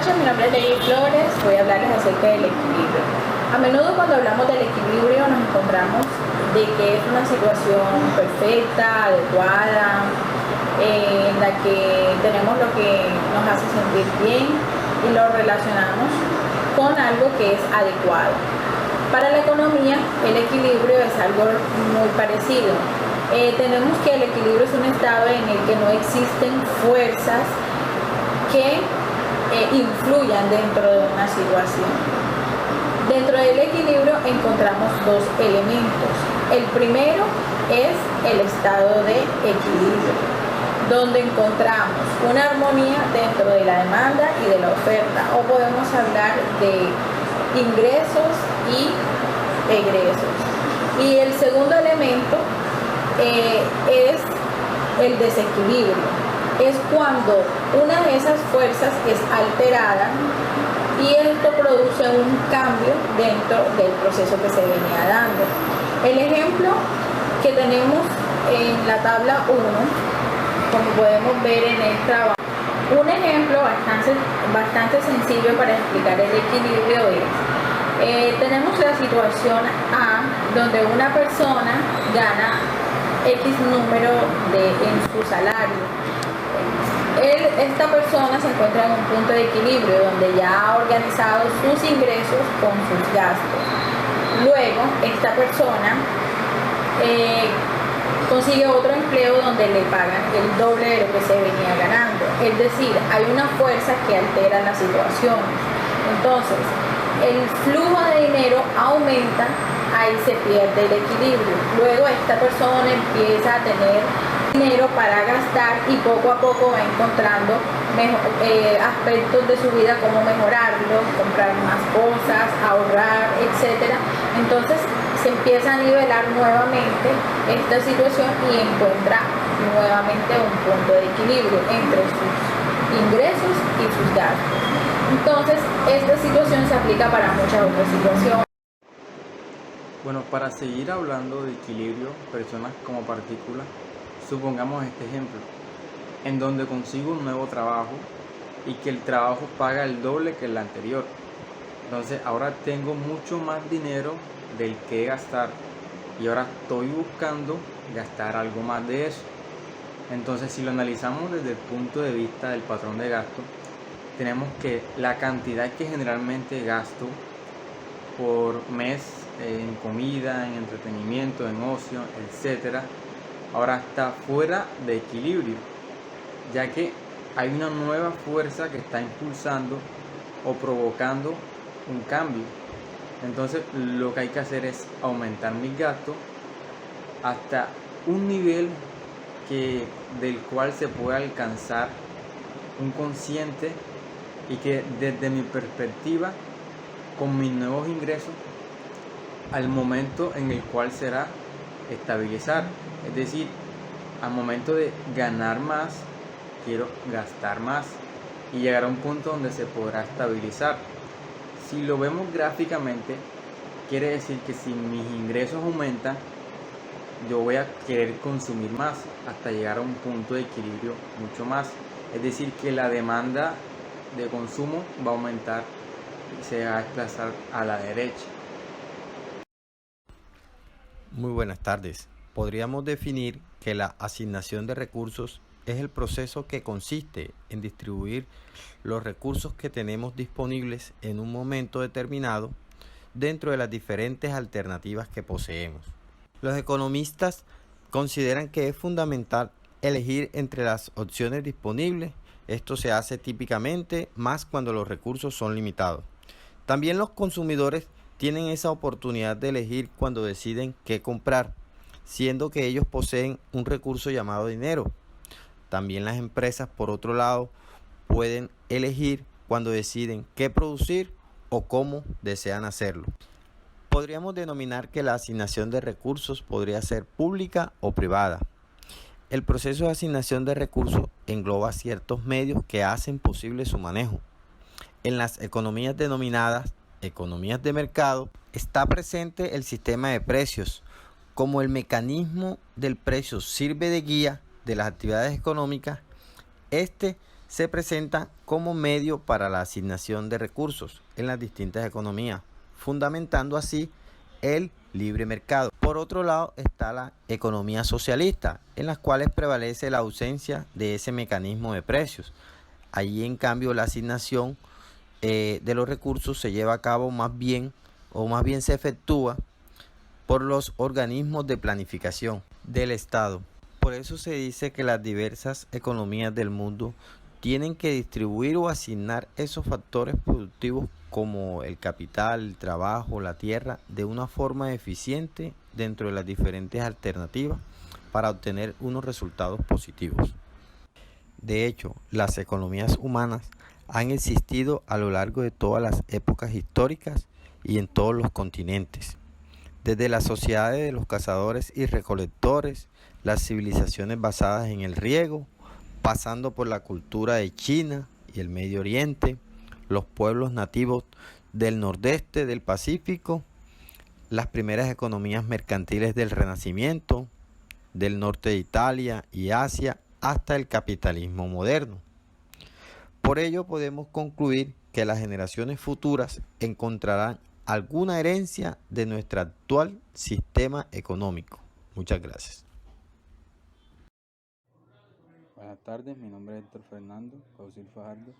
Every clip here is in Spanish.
noches, mi nombre es Ley Flores, voy a hablarles acerca del equilibrio. A menudo cuando hablamos del equilibrio nos encontramos de que es una situación perfecta, adecuada, en la que tenemos lo que nos hace sentir bien y lo relacionamos con algo que es adecuado. Para la economía, el equilibrio es algo muy parecido. Tenemos que el equilibrio es un estado en el que no existen fuerzas que influyan dentro de una situación. Dentro del equilibrio encontramos dos elementos. El primero es el estado de equilibrio, donde encontramos una armonía dentro de la demanda y de la oferta, o podemos hablar de ingresos y egresos. Y el segundo elemento es el desequilibrio. Es cuando una de esas fuerzas es alterada y esto produce un cambio dentro del proceso que se venía dando. El ejemplo que tenemos en la tabla 1, como podemos ver en el trabajo, un ejemplo bastante sencillo para explicar el equilibrio es, tenemos la situación A, donde una persona gana X número en su salario. Esta persona se encuentra en un punto de equilibrio donde ya ha organizado sus ingresos con sus gastos. Luego, esta persona consigue otro empleo donde le pagan el doble de lo que se venía ganando. Es decir, hay una fuerza que altera la situación. Entonces, el flujo de dinero aumenta, ahí se pierde el equilibrio. Luego esta persona empieza a tener dinero para gastar y poco a poco va encontrando aspectos de su vida, como mejorarlo, comprar más cosas, ahorrar, etc. Entonces se empieza a nivelar nuevamente esta situación y encuentra nuevamente un punto de equilibrio entre sus ingresos y sus gastos. Entonces esta situación se aplica para muchas otras situaciones. Bueno, para seguir hablando de equilibrio, personas como partículas, supongamos este ejemplo, en donde consigo un nuevo trabajo y que el trabajo paga el doble que el anterior. Entonces ahora tengo mucho más dinero del que gastar y ahora estoy buscando gastar algo más de eso. Entonces, si lo analizamos desde el punto de vista del patrón de gasto, tenemos que la cantidad que generalmente gasto por mes en comida, en entretenimiento, en ocio, etcétera, ahora está fuera de equilibrio, ya que hay una nueva fuerza que está impulsando o provocando un cambio. Entonces lo que hay que hacer es aumentar mis gastos hasta un nivel del cual se pueda alcanzar un consciente y que desde mi perspectiva, con mis nuevos ingresos, al momento en el cual será estabilizar. Es decir, al momento de ganar más, quiero gastar más y llegar a un punto donde se podrá estabilizar. Si lo vemos gráficamente, quiere decir que si mis ingresos aumentan, yo voy a querer consumir más hasta llegar a un punto de equilibrio mucho más. Es decir, que la demanda de consumo va a aumentar y se va a desplazar a la derecha. Muy buenas tardes. Podríamos definir que la asignación de recursos es el proceso que consiste en distribuir los recursos que tenemos disponibles en un momento determinado dentro de las diferentes alternativas que poseemos. Los economistas consideran que es fundamental elegir entre las opciones disponibles. Esto se hace típicamente más cuando los recursos son limitados. También los consumidores tienen esa oportunidad de elegir cuando deciden qué comprar, siendo que ellos poseen un recurso llamado dinero. También las empresas, por otro lado, pueden elegir cuando deciden qué producir o cómo desean hacerlo. Podríamos denominar que la asignación de recursos podría ser pública o privada. El proceso de asignación de recursos engloba ciertos medios que hacen posible su manejo. En las economías denominadas economías de mercado está presente el sistema de precios. Como el mecanismo del precio sirve de guía de las actividades económicas, este se presenta como medio para la asignación de recursos en las distintas economías, fundamentando así el libre mercado. Por otro lado está la economía socialista, en las cuales prevalece la ausencia de ese mecanismo de precios. Allí en cambio la asignación de los recursos se lleva a cabo más bien se efectúa por los organismos de planificación del Estado. Por eso se dice que las diversas economías del mundo tienen que distribuir o asignar esos factores productivos como el capital, el trabajo, la tierra, de una forma eficiente dentro de las diferentes alternativas para obtener unos resultados positivos. De hecho, las economías humanas han existido a lo largo de todas las épocas históricas y en todos los continentes. Desde las sociedades de los cazadores y recolectores, las civilizaciones basadas en el riego, pasando por la cultura de China y el Medio Oriente, los pueblos nativos del nordeste del Pacífico, las primeras economías mercantiles del Renacimiento, del norte de Italia y Asia, hasta el capitalismo moderno. Por ello podemos concluir que las generaciones futuras encontrarán alguna herencia de nuestro actual sistema económico. Muchas gracias. Buenas tardes, mi nombre es Héctor Fernando Causil Fajardo.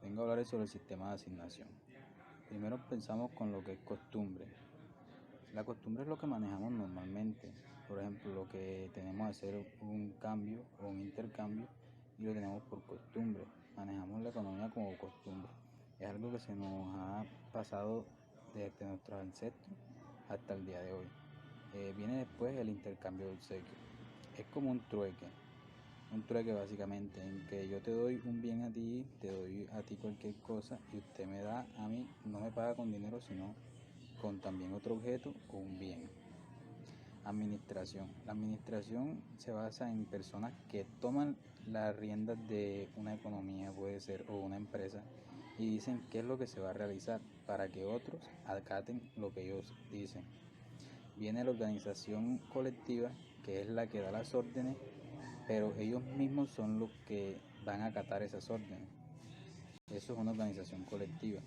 Vengo a hablar sobre el sistema de asignación. Primero pensamos con lo que es costumbre. La costumbre es lo que manejamos normalmente. Por ejemplo, lo que tenemos que hacer un cambio o un intercambio y lo tenemos por costumbre. Manejamos la economía como costumbre. Es algo que se nos ha pasado desde nuestros ancestros hasta el día de hoy. Viene después el intercambio de obsequio. Es como un trueque básicamente, en que yo te doy un bien a ti, te doy a ti cualquier cosa y usted me da a mí, no me paga con dinero, sino con también otro objeto o un bien. Administración. La administración se basa en personas que toman las riendas de una economía, puede ser, o una empresa, y dicen qué es lo que se va a realizar para que otros acaten lo que ellos dicen. Viene la organización colectiva, que es la que da las órdenes, pero ellos mismos son los que van a acatar esas órdenes. Eso es una organización colectiva.